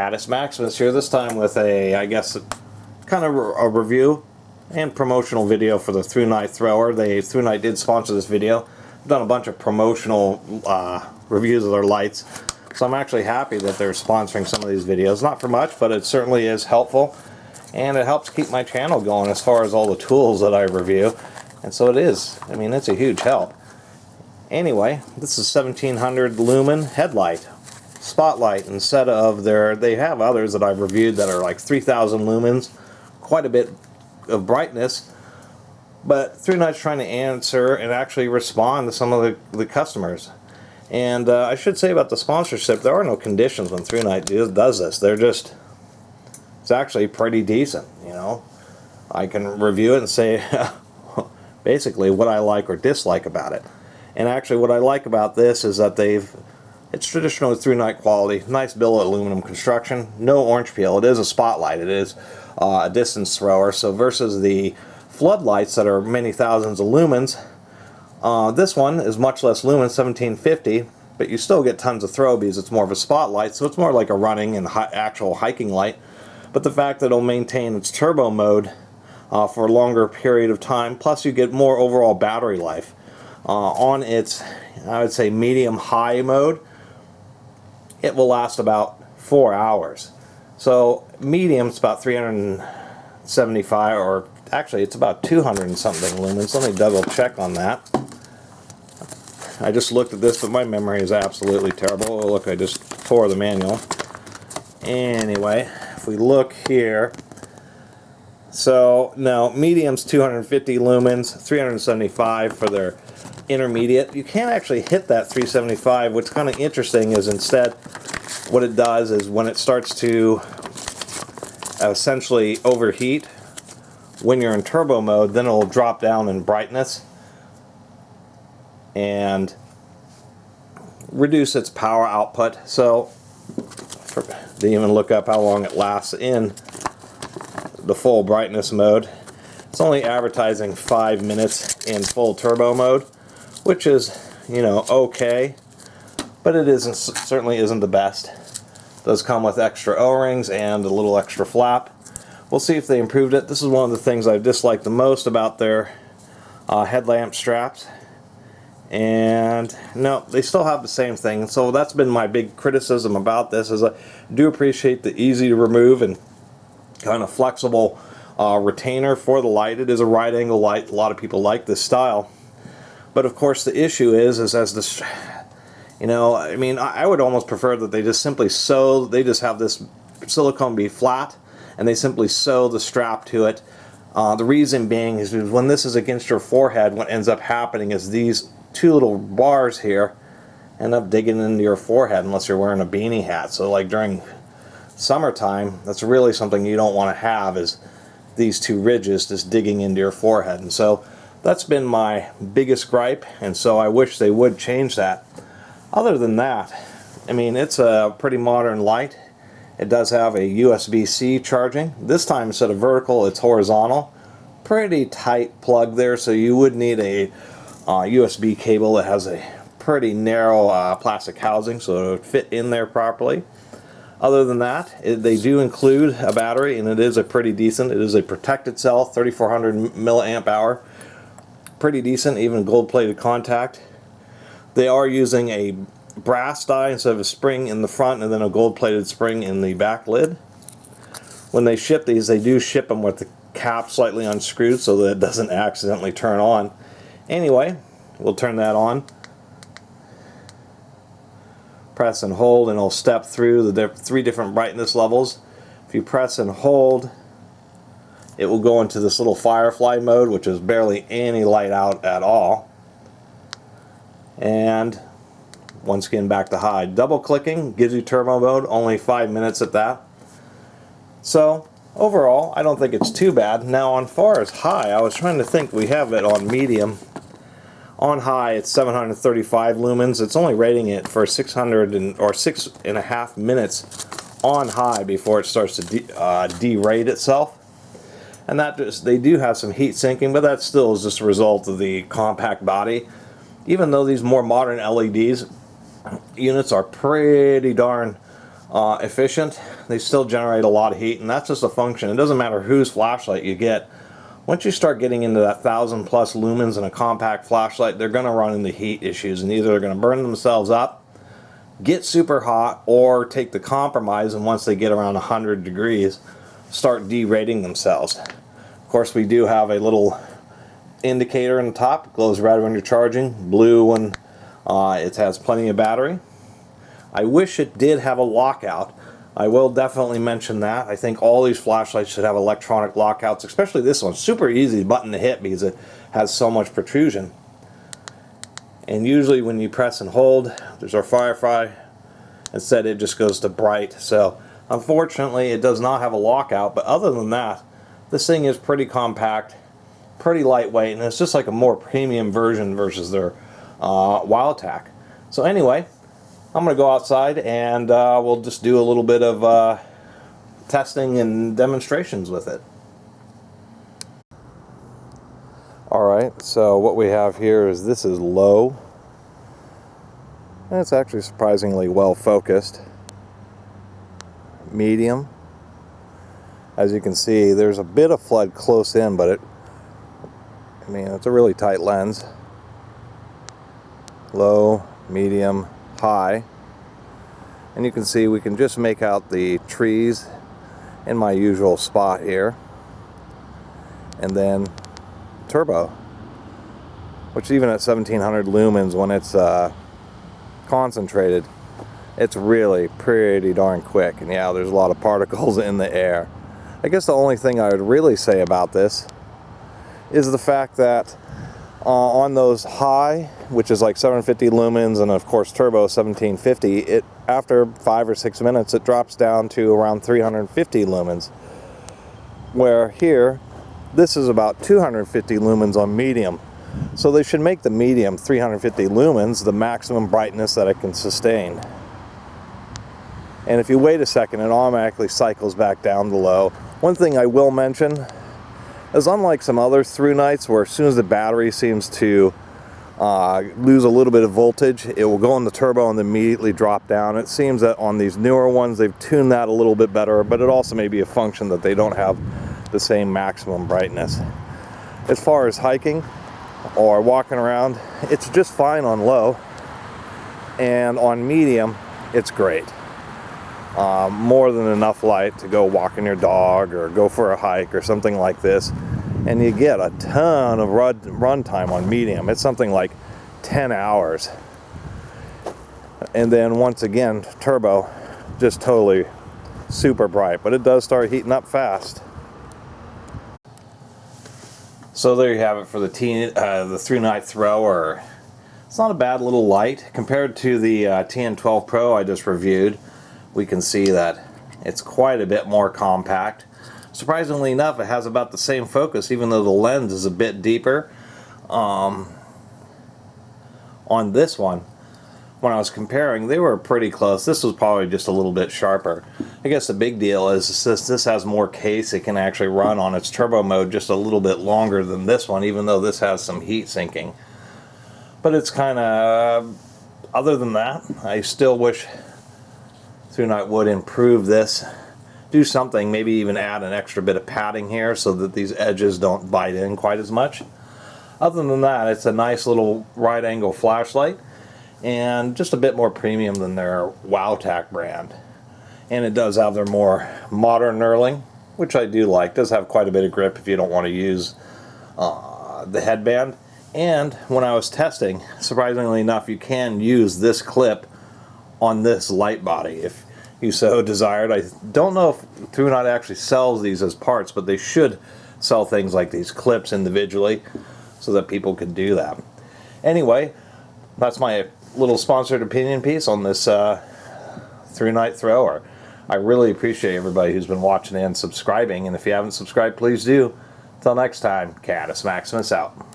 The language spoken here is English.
Catus Maximus here, this time with a, I guess, kind of a review and promotional video for the ThruNite thrower. ThruNite did sponsor this video. I've done a bunch of promotional reviews of their lights, so I'm actually happy that they're sponsoring some of these videos. Not for much, but it certainly is helpful, and it helps keep my channel going as far as all the tools that I review. And so it is. I mean, it's a huge help. Anyway, this is 1700 Lumen headlight spotlight instead of they have others that I've reviewed that are like 3000 lumens, quite a bit of brightness, but ThruNite's trying to answer and actually respond to some of the customers. And I should say about the sponsorship, there are no conditions when ThruNite does this. It's actually pretty decent, you know. I can review it and say basically what I like or dislike about it. And actually what I like about this is that it's traditional ThruNite quality, nice billet aluminum construction, no orange peel. It is a spotlight, it is a distance thrower, so versus the floodlights that are many thousands of lumens, this one is much less lumen, 1750, but you still get tons of throw because it's more of a spotlight, so it's more like a running and actual hiking light. But the fact that it'll maintain its turbo mode for a longer period of time, plus you get more overall battery life. On its, I would say, medium-high mode, it will last about 4 hours. So medium, it's about 375, or actually it's about 200 and something lumens. Let me double check on that. I just looked at this, but my memory is absolutely terrible. Oh, look, I just tore the manual. Anyway, if we look here, so now medium's 250 lumens, 375 for their intermediate. You can't actually hit that 375. What's kind of interesting is instead what it does is when it starts to essentially overheat when you're in turbo mode, then it'll drop down in brightness and reduce its power output. So they even look up how long it lasts in the full brightness mode. It's only advertising 5 minutes in full turbo mode, which is, you know, okay, but it certainly isn't the best. It does come with extra O-rings and a little extra flap. We'll see if they improved it. This is one of the things I dislike the most about their headlamp straps. And no, they still have the same thing. So that's been my big criticism about this, is I do appreciate the easy to remove and kind of flexible retainer for the light. It is a right angle light. A lot of people like this style. But of course the issue is as this, you know, I mean, I would almost prefer that they just simply sew, they just have this silicone be flat and they simply sew the strap to it. The reason being is because when this is against your forehead, what ends up happening is these two little bars here end up digging into your forehead unless you're wearing a beanie hat. So like during summertime, that's really something you don't want to have, is these two ridges just digging into your forehead. And so that's been my biggest gripe, and so I wish they would change that. Other than that, I mean, it's a pretty modern light. It does have a USB-C charging. This time instead of vertical, it's horizontal. Pretty tight plug there, so you would need a USB cable that has a pretty narrow plastic housing so it would fit in there properly. Other than that, they do include a battery, and it is a pretty decent. It is a protected cell, 3400 milliamp hour. Pretty decent, even gold-plated contact. They are using a brass die instead of a spring in the front, and then a gold-plated spring in the back lid. When they ship these, they do ship them with the cap slightly unscrewed so that it doesn't accidentally turn on. Anyway, we'll turn that on. Press and hold, and it'll step through the 3 different brightness levels. If you press and hold, it will go into this little firefly mode, which is barely any light out at all. And once again, back to high. Double clicking gives you turbo mode, only 5 minutes at that. So overall, I don't think it's too bad. Now on far as high, I was trying to think, we have it on medium. On high, it's 735 lumens. It's only rating it for 6.5 minutes on high before it starts to derate itself. And that they do have some heat sinking, but that still is just a result of the compact body. Even though these more modern LEDs units are pretty darn efficient. They still generate a lot of heat, and that's just a function. It doesn't matter whose flashlight you get. Once you start getting into that 1,000+ lumens in a compact flashlight, they're going to run into heat issues, and either they're going to burn themselves up, get super hot, or take the compromise, and once they get around 100 degrees, start derating themselves. Of course, we do have a little indicator on the top. It glows red when you're charging, blue when it has plenty of battery. I wish it did have a lockout. I will definitely mention that. I think all these flashlights should have electronic lockouts, especially this one. Super easy button to hit because it has so much protrusion. And usually when you press and hold, there's our firefly. Instead it just goes to bright. So unfortunately it does not have a lockout, but other than that, this thing is pretty compact, pretty lightweight, and it's just like a more premium version versus their Wildtac. So anyway, I'm going to go outside and we'll just do a little bit of testing and demonstrations with it. Alright, so what we have here is this is low. And it's actually surprisingly well focused. Medium. As you can see, there's a bit of flood close in, but it's a really tight lens. Low, medium, high. And you can see we can just make out the trees in my usual spot here. And then turbo, which even at 1700 lumens, when it's concentrated, it's really pretty darn quick. And yeah, there's a lot of particles in the air. I guess the only thing I would really say about this is the fact that on those high, which is like 750 lumens, and of course turbo 1750, it after 5 or 6 minutes it drops down to around 350 lumens, where here this is about 250 lumens on medium. So they should make the medium 350 lumens the maximum brightness that it can sustain. And if you wait a second, it automatically cycles back down to low. One thing I will mention is, unlike some other ThruNites where as soon as the battery seems to lose a little bit of voltage, it will go in the turbo and then immediately drop down. It seems that on these newer ones they've tuned that a little bit better, but it also may be a function that they don't have the same maximum brightness. As far as hiking or walking around, it's just fine on low, and on medium it's great. More than enough light to go walking your dog or go for a hike or something like this, and you get a ton of run time on medium. It's something like 10 hours. And then once again, turbo, just totally super bright, but it does start heating up fast. So there you have it for the ThruNite thrower. It's not a bad little light compared to the TN12 Pro I just reviewed. We can see that it's quite a bit more compact. Surprisingly enough, it has about the same focus, even though the lens is a bit deeper. On this one, when I was comparing, they were pretty close. This was probably just a little bit sharper. I guess the big deal is this has more case. It can actually run on its turbo mode just a little bit longer than this one, even though this has some heat sinking. But it's kind of, other than that, I still wish ThruNite would improve this, do something, maybe even add an extra bit of padding here so that these edges don't bite in quite as much. Other than that, it's a nice little right angle flashlight and just a bit more premium than their Wildtac brand. And it does have their more modern knurling, which I do like. It does have quite a bit of grip if you don't want to use the headband. And when I was testing, surprisingly enough, you can use this clip on this light body if you so desired. I don't know if ThruNite actually sells these as parts, but they should sell things like these clips individually so that people could do that. Anyway, that's my little sponsored opinion piece on this ThruNite thrower. I really appreciate everybody who's been watching and subscribing, and if you haven't subscribed, please do. Till next time, Catus Maximus out.